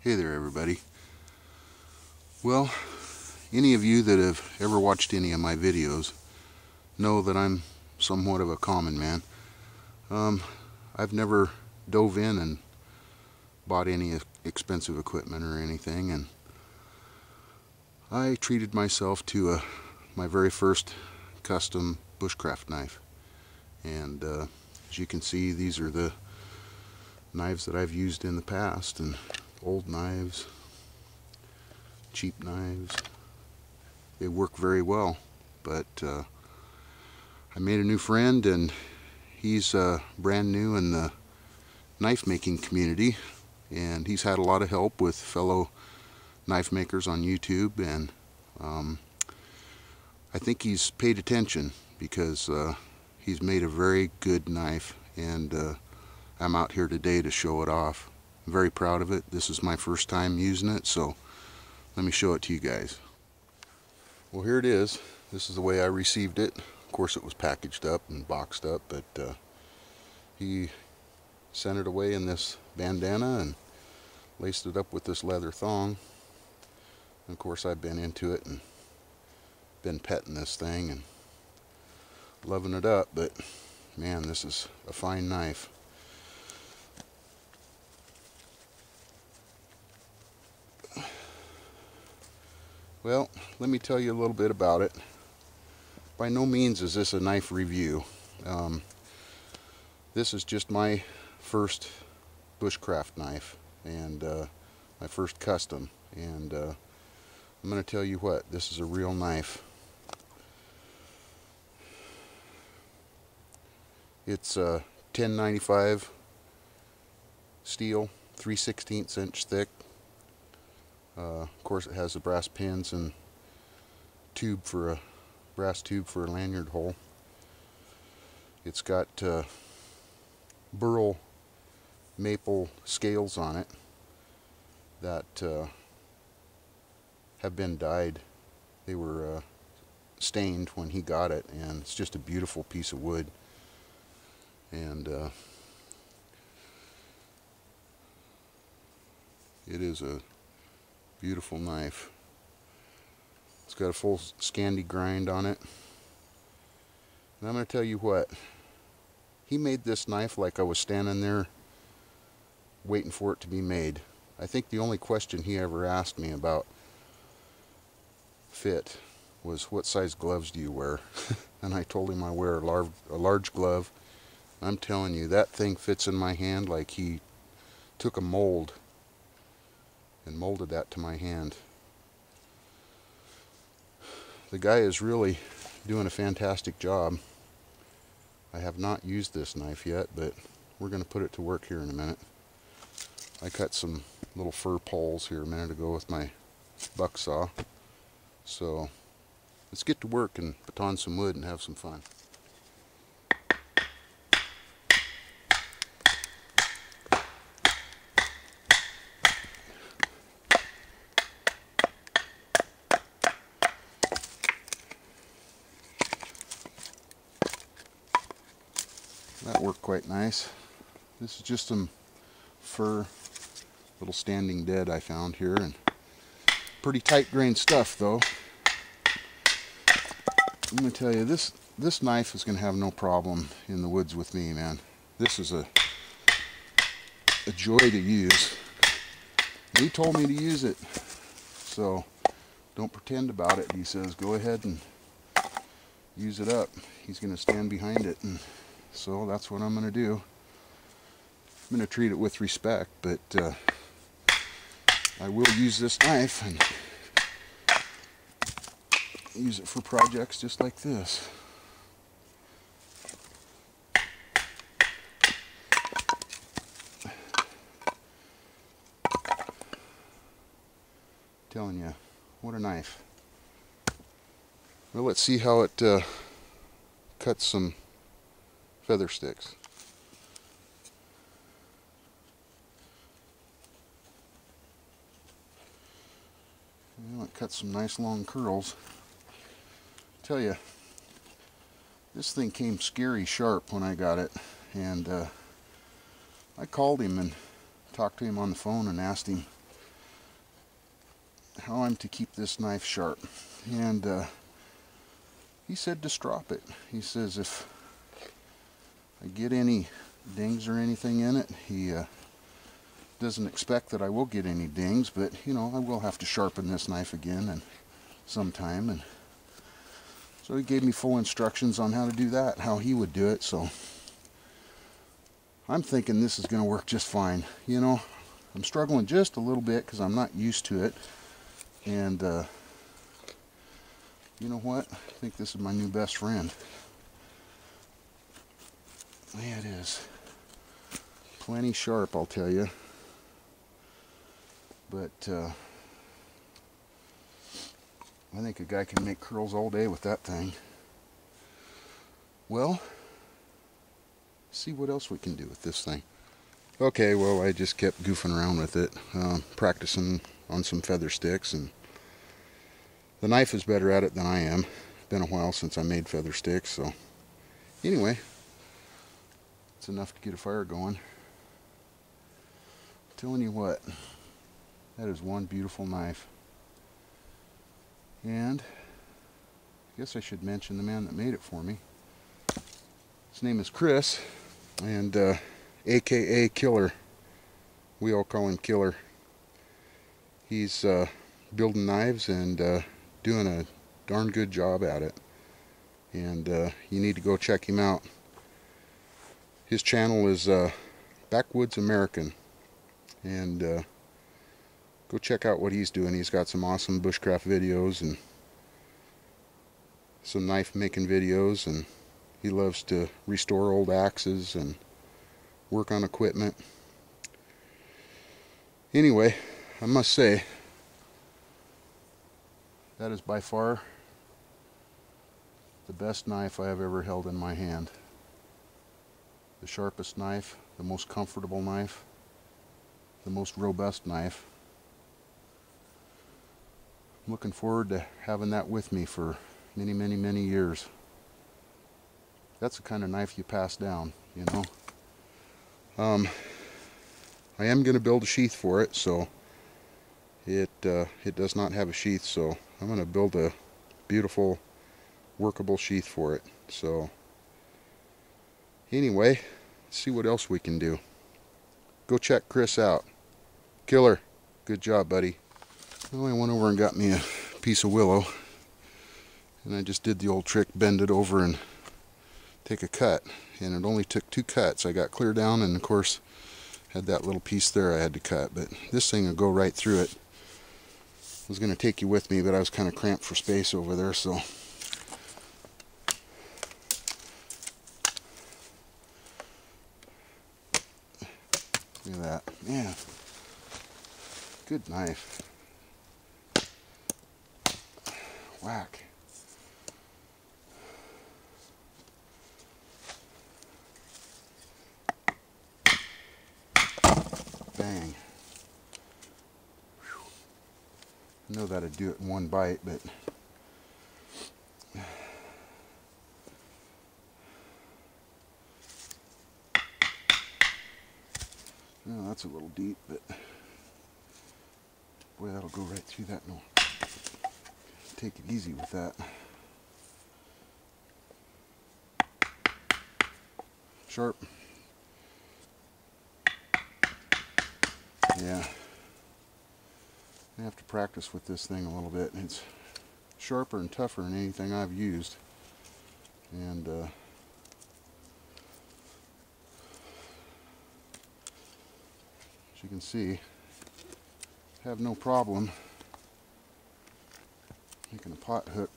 Hey there everybody. Well, any of you that have ever watched any of my videos know that I'm somewhat of a common man. I've never dove in and bought any expensive equipment or anything, and I treated myself to my very first custom bushcraft knife. And as you can see, these are the knives that I've used in the past, and old knives, cheap knives. They work very well, but I made a new friend, and he's brand new in the knife making community, and he's had a lot of help with fellow knife makers on YouTube, and I think he's paid attention because he's made a very good knife, and I'm out here today to show it off. I'm very proud of it. This is my first time using it, so let me show it to you guys. Well, here it is. This is the way I received it. Of course, it was packaged up and boxed up, but he sent it away in this bandana and laced it up with this leather thong. And of course, I've been into it and been petting this thing and loving it up, but man, this is a fine knife. Well, let me tell you a little bit about it. By no means is this a knife review. This is just my first bushcraft knife, and my first custom, and I'm going to tell you what, this is a real knife. It's 1095 steel, 3/16 inch thick. Of course, it has the brass pins and brass tube for a lanyard hole. It's got burl maple scales on it that have been dyed. They were stained when he got it, and it's just a beautiful piece of wood. And it is a beautiful knife. It's got a full Scandi grind on it. And I'm going to tell you what, he made this knife like I was standing there waiting for it to be made. I think the only question he ever asked me about fit was, what size gloves do you wear? And I told him I wear a large glove. I'm telling you, that thing fits in my hand like he took a mold and molded that to my hand. The guy is really doing a fantastic job. I have not used this knife yet, but we're going to put it to work here in a minute. I cut some little fir poles here a minute ago with my buck saw. So let's get to work and baton some wood and have some fun. That worked quite nice. This is just some fir, little standing dead I found here, and pretty tight grained stuff though. I'm going to tell you, this knife is going to have no problem in the woods with me, man. This is a joy to use. He told me to use it, so don't pretend about it. He says go ahead and use it up. He's going to stand behind it, and so that's what I'm going to do. I'm going to treat it with respect, but I will use this knife and use it for projects just like this. Telling you, what a knife. Well, let's see how it cuts some feather sticks. Well, it cuts some nice long curls. Tell you, this thing came scary sharp when I got it, and I called him and talked to him on the phone and asked him how I'm to keep this knife sharp. And he said to strop it. He says if I get any dings or anything in it, he doesn't expect that I will get any dings, but you know, I will have to sharpen this knife again and sometime. And so he gave me full instructions on how to do that, how he would do it. So I'm thinking this is going to work just fine. You know, I'm struggling just a little bit because I'm not used to it. And you know what? I think this is my new best friend. Yeah, it is. Plenty sharp, I'll tell you. But I think a guy can make curls all day with that thing. Well, see what else we can do with this thing. Okay, well, I just kept goofing around with it, practicing on some feather sticks, and the knife is better at it than I am. It's been a while since I made feather sticks, so anyway, it's enough to get a fire going. Telling you what, that is one beautiful knife. And I guess I should mention the man that made it for me. His name is Chris, and AKA Killer. We all call him Killer. He's building knives and doing a darn good job at it. And you need to go check him out. His channel is Backwoods American. And go check out what he's doing. He's got some awesome bushcraft videos and some knife making videos, and he loves to restore old axes and work on equipment. Anyway, I must say, that is by far the best knife I have ever held in my hand. The sharpest knife, the most comfortable knife, the most robust knife. I'm looking forward to having that with me for many, many, many years. That's the kind of knife you pass down, you know. I am going to build a sheath for it, so it does not have a sheath, so I'm going to build a beautiful, workable sheath for it. So anyway, let's see what else we can do. Go check Chris out. Killer, good job, buddy. Well, I went over and got me a piece of willow, and I just did the old trick, bend it over and take a cut, and it only took 2 cuts. I got clear down, and of course had that little piece there I had to cut, but this thing will go right through it. I was going to take you with me, but I was kind of cramped for space over there, so look at that. Man, good knife. Whack. Bang. Whew. I know that I'd do it in one bite, but no, that's a little deep, but boy, that'll go right through that. No, take it easy with that. Sharp. Yeah, I have to practice with this thing a little bit. It's sharper and tougher than anything I've used, and as you can see, I have no problem making a pot hook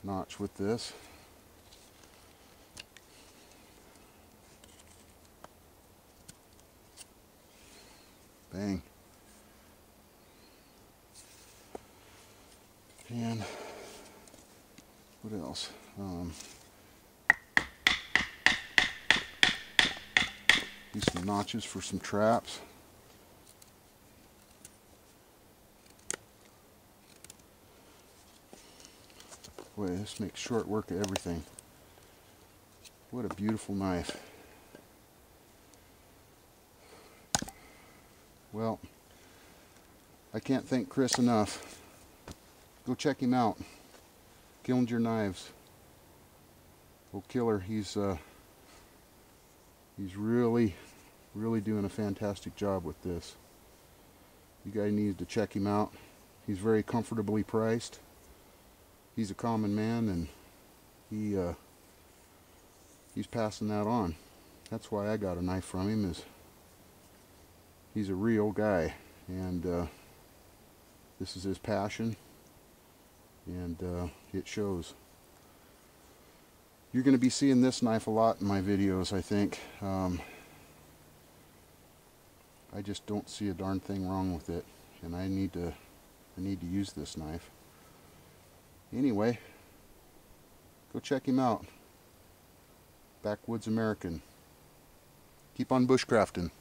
notch with this. Bang. And what else? Use some notches for some traps. Boy, this makes short work of everything. What a beautiful knife. Well, I can't thank Chris enough. Go check him out. Killinger Knives. Old killer, he's really doing a fantastic job with this. You guys need to check him out. He's very comfortably priced. He's a common man, and he's passing that on. That's why I got a knife from him, is he's a real guy, and this is his passion, and it shows. You're going to be seeing this knife a lot in my videos, I think. I just don't see a darn thing wrong with it, and I need to use this knife. Anyway, go check him out. Backwoods American. Keep on bushcrafting.